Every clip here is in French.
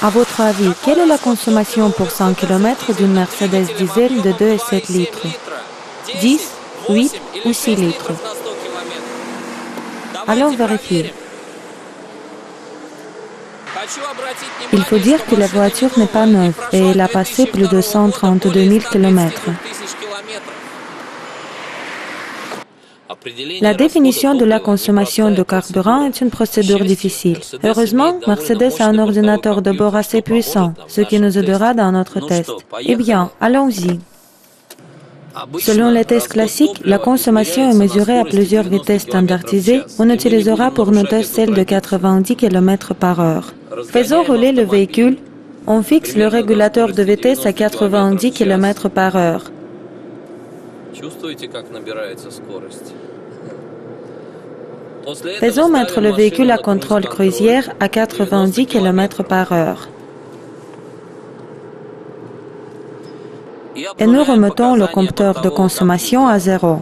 À votre avis, quelle est la consommation pour 100 km d'une Mercedes diesel de 2,7 litres? 10, 8 ou 6 litres? Allons vérifier. Il faut dire que la voiture n'est pas neuve et elle a passé plus de 132 000 km. La définition de la consommation de carburant est une procédure difficile. Heureusement, Mercedes a un ordinateur de bord assez puissant, ce qui nous aidera dans notre test. Eh bien, allons-y. Selon les tests classiques, la consommation est mesurée à plusieurs vitesses standardisées. On utilisera pour nos tests celle de 90 km/h. Faisons rouler le véhicule. On fixe le régulateur de vitesse à 90 km/h. Faisons mettre le véhicule à contrôle cruisière à 90 km/h. Et nous remettons le compteur de consommation à 0.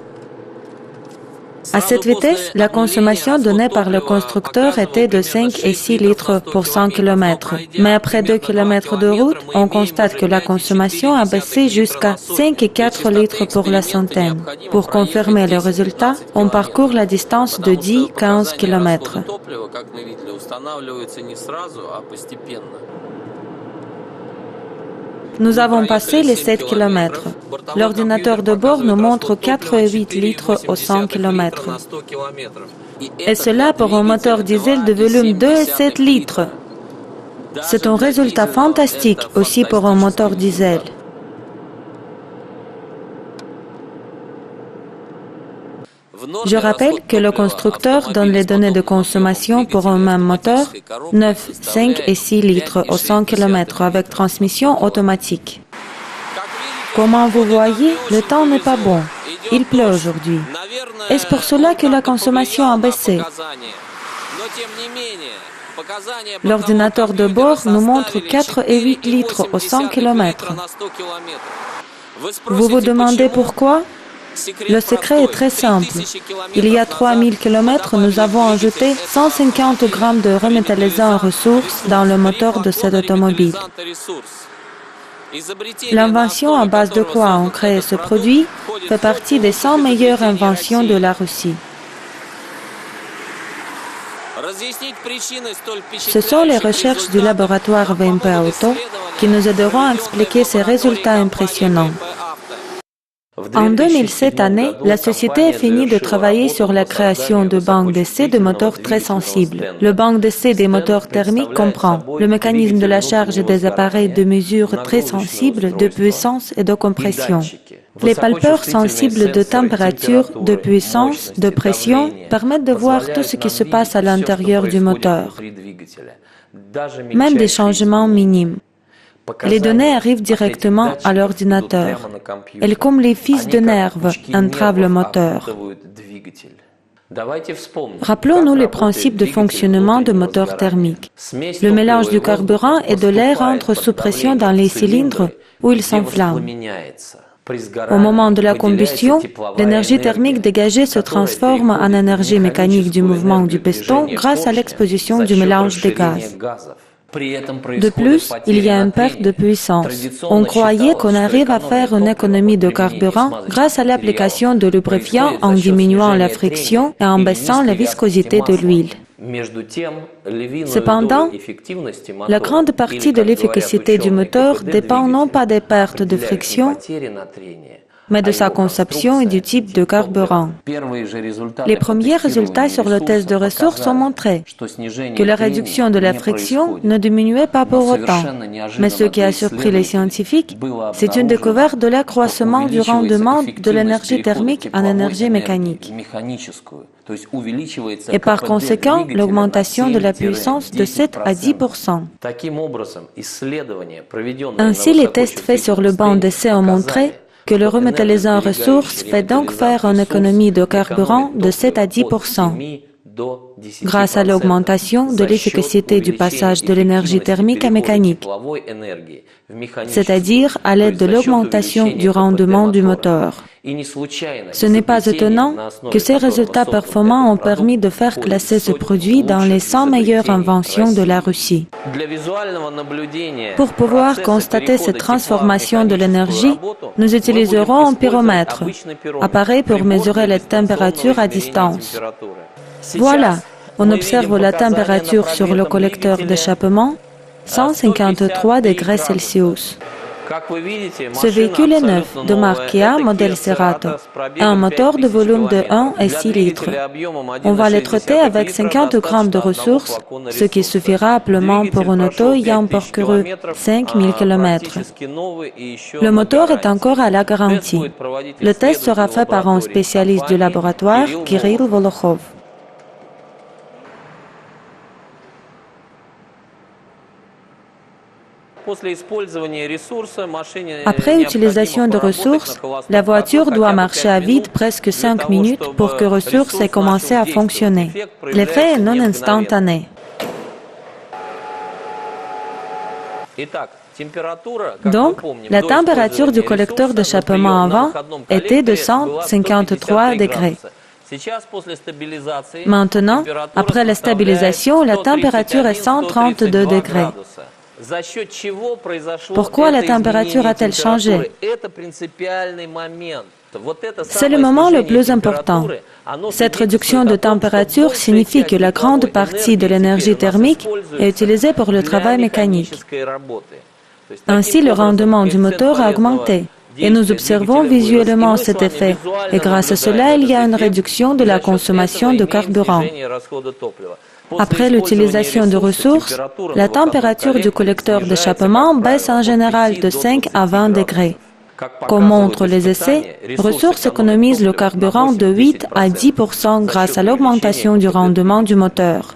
À cette vitesse, la consommation donnée par le constructeur était de 5 et 6 litres pour 100 km. Mais après 2 km de route, on constate que la consommation a baissé jusqu'à 5 et 4 litres pour la centaine. Pour confirmer le résultat, on parcourt la distance de 10-15 km. Nous avons passé les 7 km. L'ordinateur de bord nous montre 4,8 litres au 100 km. Et cela pour un moteur diesel de volume 2,7 litres. C'est un résultat fantastique aussi pour un moteur diesel. Je rappelle que le constructeur donne les données de consommation pour un même moteur, 9, 5 et 6 litres au 100 km avec transmission automatique. Comme vous voyez, le temps n'est pas bon. Il pleut aujourd'hui. Est-ce pour cela que la consommation a baissé? L'ordinateur de bord nous montre 4,8 litres au 100 km. Vous vous demandez pourquoi? Le secret est très simple. Il y a 3000 km, nous avons ajouté 150 grammes de remétallisants en ressources dans le moteur de cette automobile. L'invention à base de quoi on crée ce produit fait partie des 100 meilleures inventions de la Russie. Ce sont les recherches du laboratoire VMP Auto qui nous aideront à expliquer ces résultats impressionnants. En 2007, la société a fini de travailler sur la création de banques d'essai de moteurs très sensibles. Le banc d'essai des moteurs thermiques comprend le mécanisme de la charge des appareils de mesure très sensibles de puissance et de compression. Les palpeurs sensibles de température, de puissance, de pression permettent de voir tout ce qui se passe à l'intérieur du moteur, même des changements minimes. Les données arrivent directement à l'ordinateur. Elles, comme les fils de nerfs, entravent le moteur. Rappelons-nous les principes de fonctionnement de moteurs thermiques. Le mélange du carburant et de l'air entre sous pression dans les cylindres où ils s'enflamment. Au moment de la combustion, l'énergie thermique dégagée se transforme en énergie mécanique du mouvement du piston grâce à l'exposition du mélange des gaz. De plus, il y a une perte de puissance. On croyait qu'on arrive à faire une économie de carburant grâce à l'application de lubrifiants en diminuant la friction et en baissant la viscosité de l'huile. Cependant, la grande partie de l'efficacité du moteur dépend non pas des pertes de friction, mais de sa conception et du type de carburant. Les premiers résultats sur le test de ressources ont montré que la réduction de la friction ne diminuait pas pour autant. Mais ce qui a surpris les scientifiques, c'est une découverte de l'accroissement du rendement de l'énergie thermique en énergie mécanique. Et par conséquent, l'augmentation de la puissance de 7 à 10%. Ainsi, les tests faits sur le banc d'essai ont montré que le remétallisant ressources fait donc faire une économie de carburant de 7 à 10%. grâce à l'augmentation de l'efficacité du passage de l'énergie thermique à mécanique, c'est-à-dire à l'aide de l'augmentation du rendement du moteur. Ce n'est pas étonnant que ces résultats performants ont permis de faire classer ce produit dans les 100 meilleures inventions de la Russie. Pour pouvoir constater cette transformation de l'énergie, nous utiliserons un pyromètre, appareil pour mesurer les températures à distance. Voilà, on observe la température sur le collecteur d'échappement, 153 degrés Celsius. Ce véhicule est neuf, de marque Kia, modèle Cerato, a un moteur de volume de 1 et 6 litres. On va le traiter avec 50 grammes de ressources, ce qui suffira amplement pour une auto ayant parcouru 5000 km. Le moteur est encore à la garantie. Le test sera fait par un spécialiste du laboratoire, Kirill Volokhov. Après utilisation de ressources, la voiture doit marcher à vide presque 5 minutes pour que ressources aient commencé à fonctionner. L'effet est non instantané. Donc, la température du collecteur d'échappement avant était de 153 degrés. Maintenant, après la stabilisation, la température est 132 degrés. Pourquoi la température a-t-elle changé? C'est le moment le plus important. Cette réduction de température signifie que la grande partie de l'énergie thermique est utilisée pour le travail mécanique. Ainsi, le rendement du moteur a augmenté. Et nous observons visuellement cet effet. Et grâce à cela, il y a une réduction de la consommation de carburant. Après l'utilisation de ressources, la température du collecteur d'échappement baisse en général de 5 à 20 degrés. Comme montrent les essais, ressources économisent le carburant de 8 à 10% grâce à l'augmentation du rendement du moteur.